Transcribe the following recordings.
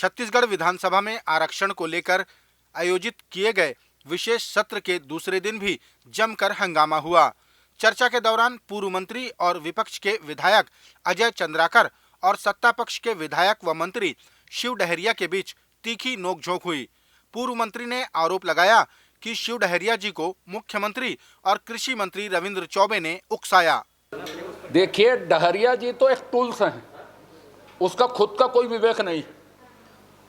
छत्तीसगढ़ विधानसभा में आरक्षण को लेकर आयोजित किए गए विशेष सत्र के दूसरे दिन भी जमकर हंगामा हुआ। चर्चा के दौरान पूर्व मंत्री और विपक्ष के विधायक अजय चंद्राकर और सत्ता पक्ष के विधायक व मंत्री शिव डहरिया के बीच तीखी नोकझोंक हुई। पूर्व मंत्री ने आरोप लगाया कि शिव डहरिया जी को मुख्यमंत्री और कृषि मंत्री रविंद्र चौबे ने उकसाया। देखिए, डहरिया जी तो एक टूल्स हैं, उसका खुद का कोई विवेक नहीं।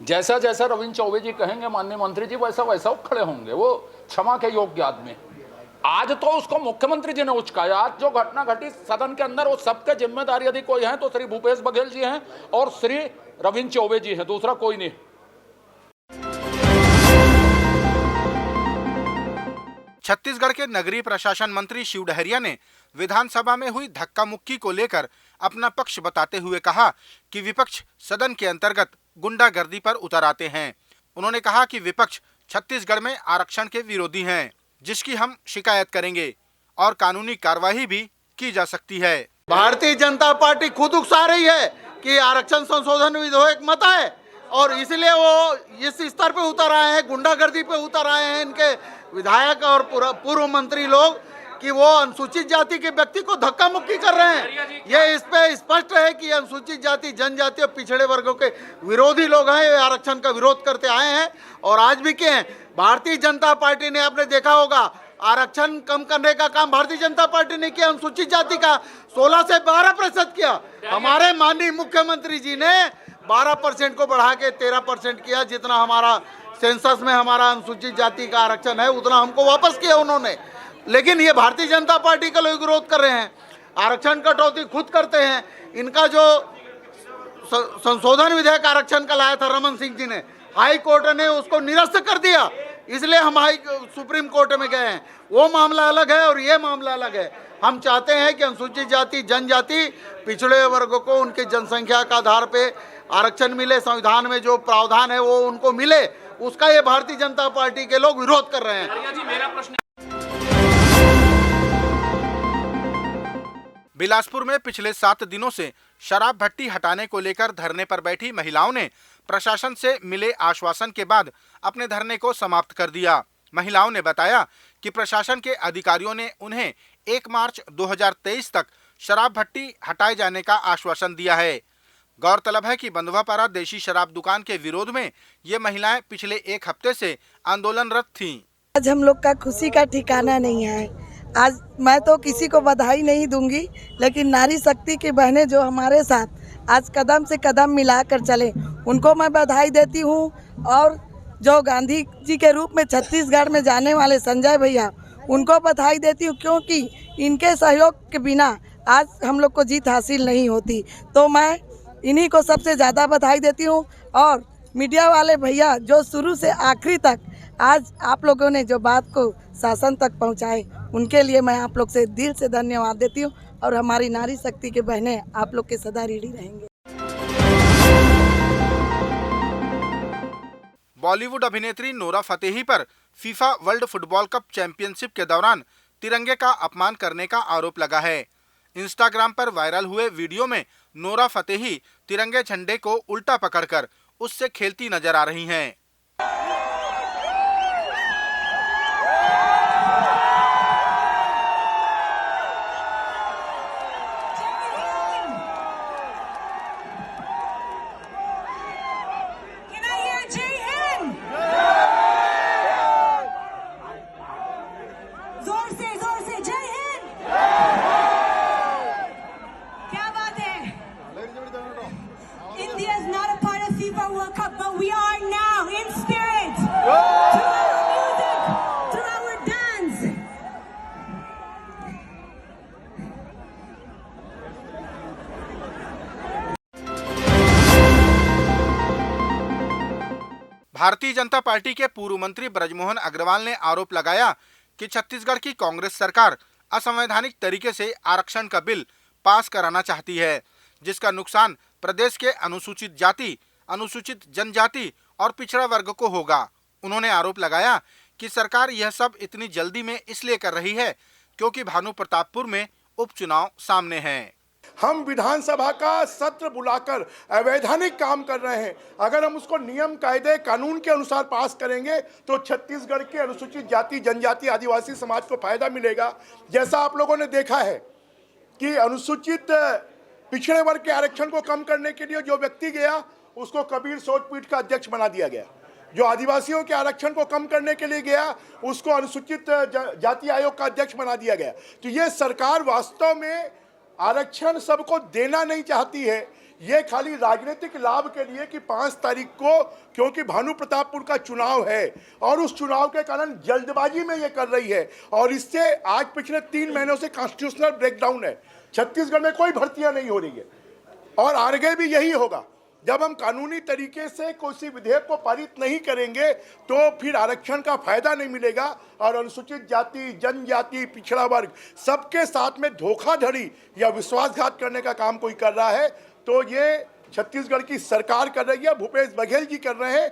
जैसा जैसा रविंद्र चौबे जी कहेंगे माननीय मंत्री जी, वैसा वैसा वो खड़े होंगे। वो क्षमा के योग्य आदमी। आज तो उसको मुख्यमंत्री जी ने उचकाया। आज जो घटना घटी सदन के अंदर, वो सबके जिम्मेदारी यदि कोई है तो श्री भूपेश बघेल जी हैं और श्री रविंद्र चौबे जी हैं, दूसरा कोई नहीं। छत्तीसगढ़ के नगरीय प्रशासन मंत्री शिव डहरिया ने विधानसभा में हुई धक्का मुक्की को लेकर अपना पक्ष बताते हुए कहा कि विपक्ष सदन के अंतर्गत गुंडागर्दी पर उतर आते हैं। उन्होंने कहा कि विपक्ष छत्तीसगढ़ में आरक्षण के विरोधी हैं, जिसकी हम शिकायत करेंगे और कानूनी कार्रवाई भी की जा सकती है। भारतीय जनता पार्टी खुद उकसा रही है कि आरक्षण संशोधन विधेयक मत आए और इसलिए वो इस स्तर पे उतर आए हैं, गुंडागर्दी पे उतर आए हैं इनके विधायक और पूर्व मंत्री लोग कि वो अनुसूचित जाति के व्यक्ति को धक्का मुक्की कर रहे हैं। ये इस पे स्पष्ट है कि अनुसूचित जाति, जनजाति और पिछड़े वर्गों के विरोधी लोग हैं। ये आरक्षण का विरोध करते आए हैं और आज भी किए हैं। भारतीय जनता पार्टी ने, आपने देखा होगा, आरक्षण कम करने का काम भारतीय जनता पार्टी ने किया। अनुसूचित जाति का 16 से 12% किया। हमारे माननीय मुख्यमंत्री जी ने 12% को बढ़ा के 13% किया। जितना हमारा सेंसस में हमारा अनुसूचित जाति का आरक्षण है उतना हमको वापस किया उन्होंने। लेकिन ये भारतीय जनता पार्टी का लोग विरोध कर रहे हैं, आरक्षण कटौती खुद करते हैं। इनका जो संशोधन विधेयक आरक्षण का लाया था रमन सिंह जी ने, हाई कोर्ट ने उसको निरस्त कर दिया। इसलिए हम सुप्रीम कोर्ट में गए हैं। वो मामला अलग है और ये मामला अलग है। हम चाहते हैं कि अनुसूचित जाति, जनजाति, पिछड़े वर्गों को उनकी जनसंख्या का आधार पे आरक्षण मिले, संविधान में जो प्रावधान है वो उनको मिले। उसका ये भारतीय जनता पार्टी के लोग विरोध कर रहे हैं। बिलासपुर में पिछले 7 दिनों से शराब भट्टी हटाने को लेकर धरने पर बैठी महिलाओं ने प्रशासन से मिले आश्वासन के बाद अपने धरने को समाप्त कर दिया। महिलाओं ने बताया कि प्रशासन के अधिकारियों ने उन्हें 1 मार्च 2023 तक शराब भट्टी हटाए जाने का आश्वासन दिया है। गौरतलब है कि बंधुआपारा देशी शराब दुकान के विरोध में ये महिलाएं पिछले 1 हफ्ते से आंदोलनरत थीं। आज हम लोग का खुशी का ठिकाना नहीं है। आज मैं तो किसी को बधाई नहीं दूंगी, लेकिन नारी शक्ति की बहनें जो हमारे साथ आज कदम से कदम मिलाकर चले, उनको मैं बधाई देती हूँ। और जो गांधी जी के रूप में छत्तीसगढ़ में जाने वाले संजय भैया, उनको बधाई देती हूँ, क्योंकि इनके सहयोग के बिना आज हम लोग को जीत हासिल नहीं होती। तो मैं इन्हीं को सबसे ज़्यादा बधाई देती हूँ। और मीडिया वाले भैया जो शुरू से आखिरी तक आज आप लोगों ने जो बात को शासन तक पहुँचाए, उनके लिए मैं आप लोग से दिल से धन्यवाद देती हूँ। और हमारी नारी शक्ति के बहनें आप लोग के सदा ऋणी रहेंगे। बॉलीवुड अभिनेत्री नोरा फतेही पर FIFA world football cup championship के दौरान तिरंगे का अपमान करने का आरोप लगा है। इंस्टाग्राम पर वायरल हुए वीडियो में नोरा फतेही तिरंगे झंडे को उल्टा पकड़कर उससे खेलती नजर आ रही हैं। India is not a part of FIFA World Cup, but we are now in spirit. Through our music, through our dance. Bharatiya Janata party के पूर्व मंत्री ब्रजमोहन अग्रवाल ने आरोप लगाया कि छत्तीसगढ़ की कांग्रेस सरकार असंवैधानिक तरीके से आरक्षण का बिल पास कराना चाहती है, जिसका नुकसान प्रदेश के अनुसूचित जाति, अनुसूचित जनजाति और पिछड़ा वर्ग को होगा। उन्होंने आरोप लगाया कि सरकार यह सब इतनी जल्दी में इसलिए कर रही है क्योंकि भानु प्रतापपुर में उपचुनाव सामने हैं। हम विधानसभा का सत्र बुलाकर अवैधानिक काम कर रहे हैं। अगर हम उसको नियम कायदे कानून के अनुसार पास करेंगे तो छत्तीसगढ़ के अनुसूचित जाति जनजाति आदिवासी समाज को फायदा मिलेगा। जैसा आप लोगों ने देखा है कि अनुसूचित पिछड़े वर्ग के आरक्षण को कम करने के लिए जो व्यक्ति गया उसको कबीर सोचपीठ का अध्यक्ष बना दिया गया। जो आदिवासियों के आरक्षण को कम करने के लिए गया उसको अनुसूचित जाति आयोग का अध्यक्ष बना दिया गया। तो ये सरकार वास्तव में आरक्षण सबको देना नहीं चाहती है, ये खाली राजनीतिक लाभ के लिए कि 5 तारीख को क्योंकि भानु प्रतापपुर का चुनाव है और उस चुनाव के कारण जल्दबाजी में ये कर रही है। और इससे आज पिछले 3 महीनों से कॉन्स्टिट्यूशनल ब्रेकडाउन है। छत्तीसगढ़ में कोई भर्तियां नहीं हो रही है और आगे भी यही होगा। जब हम कानूनी तरीके से किसी विधेयक को पारित नहीं करेंगे तो फिर आरक्षण का फायदा नहीं मिलेगा और अनुसूचित जाति जनजाति पिछड़ा वर्ग सबके साथ में धोखाधड़ी या विश्वासघात करने का काम कोई कर रहा है तो ये छत्तीसगढ़ की सरकार कर रही है, भूपेश बघेल जी कर रहे हैं।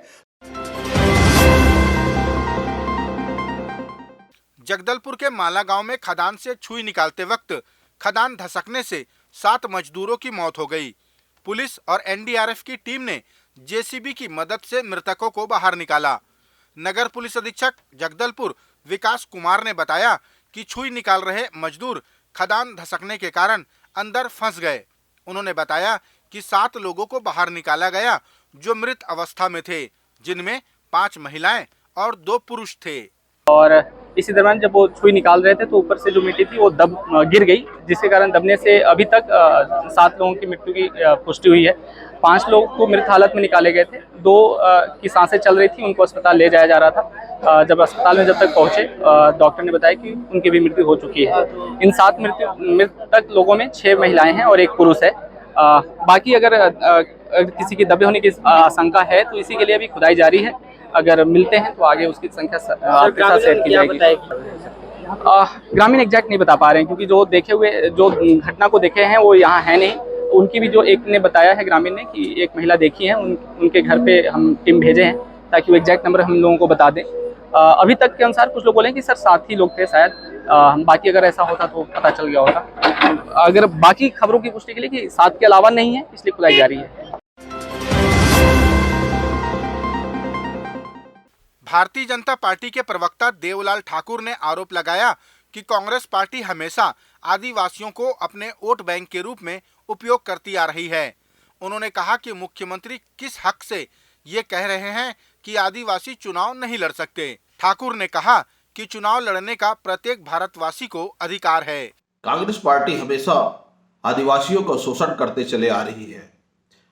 जगदलपुर के माला गांव में खदान से छुई निकालते वक्त खदान धसकने से 7 मजदूरों की मौत हो गई। पुलिस और एनडीआरएफ की टीम ने जेसीबी की मदद से मृतकों को बाहर निकाला। नगर पुलिस अधीक्षक जगदलपुर विकास कुमार ने बताया कि छुई निकाल रहे मजदूर खदान धसकने के कारण अंदर फंस गए। उन्होंने बताया कि 7 लोगों को बाहर निकाला गया जो मृत अवस्था में थे, जिनमें 5 महिलाएं और 2 पुरुष थे। और इसी दौरान जब वो छुई निकाल रहे थे तो ऊपर से जो मिट्टी थी वो गिर गई, जिसके कारण दबने से अभी तक 7 लोगों की मृत्यु की पुष्टि हुई है। 5 लोग को मृत हालत में निकाले गए थे, 2 की सांसें चल रही थी, उनको अस्पताल ले जाया जा रहा था। जब अस्पताल में जब तक पहुंचे डॉक्टर ने बताया कि उनकी भी मृत्यु हो चुकी है। इन 7 मृतक लोगों में 6 महिलाएं हैं और 1 पुरुष है। बाकी अगर किसी की दबे होने की आशंका है तो इसी के लिए अभी खुदाई जारी है। अगर मिलते हैं तो आगे उसकी संख्या आपके साथ शेयर की जाएगी। ग्रामीण एग्जैक्ट नहीं बता पा रहे हैं क्योंकि जो देखे हुए जो घटना को देखे हैं वो यहाँ है नहीं। उनकी भी जो एक ने बताया है ग्रामीण ने कि एक महिला देखी है, उनके घर पे हम टीम भेजे हैं ताकि वो एग्जैक्ट नंबर हम लोगों को बता दें। अभी तक के अनुसार कुछ लोग बोले कि सर 7 ही लोग थे शायद। बाकी अगर ऐसा होता तो पता चल गया होता। अगर बाकी खबरों की पुष्टि के लिए कि 7 के अलावा नहीं है, इसलिए खुदाई जारी है। भारतीय जनता पार्टी के प्रवक्ता देवलाल ठाकुर ने आरोप लगाया कि कांग्रेस पार्टी हमेशा आदिवासियों को अपने वोट बैंक के रूप में उपयोग करती आ रही है। उन्होंने कहा कि मुख्यमंत्री किस हक से ये कह रहे हैं कि आदिवासी चुनाव नहीं लड़ सकते। ठाकुर ने कहा कि चुनाव लड़ने का प्रत्येक भारतवासी को अधिकार है। कांग्रेस पार्टी हमेशा आदिवासियों को शोषण करते चले आ रही है।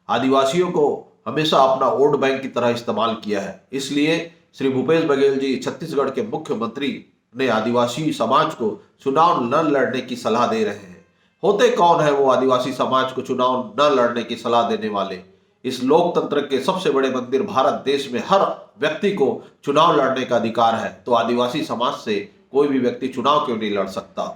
आदिवासियों को हमेशा अपना वोट बैंक की तरह इस्तेमाल किया है। इसलिए श्री भूपेश बघेल जी छत्तीसगढ़ के मुख्यमंत्री ने आदिवासी समाज को चुनाव न लड़ने की सलाह दे रहे हैं। होते कौन है वो आदिवासी समाज को चुनाव न लड़ने की सलाह देने वाले? इस लोकतंत्र के सबसे बड़े मंदिर भारत देश में हर व्यक्ति को चुनाव लड़ने का अधिकार है, तो आदिवासी समाज से कोई भी व्यक्ति चुनाव क्यों नहीं लड़ सकता?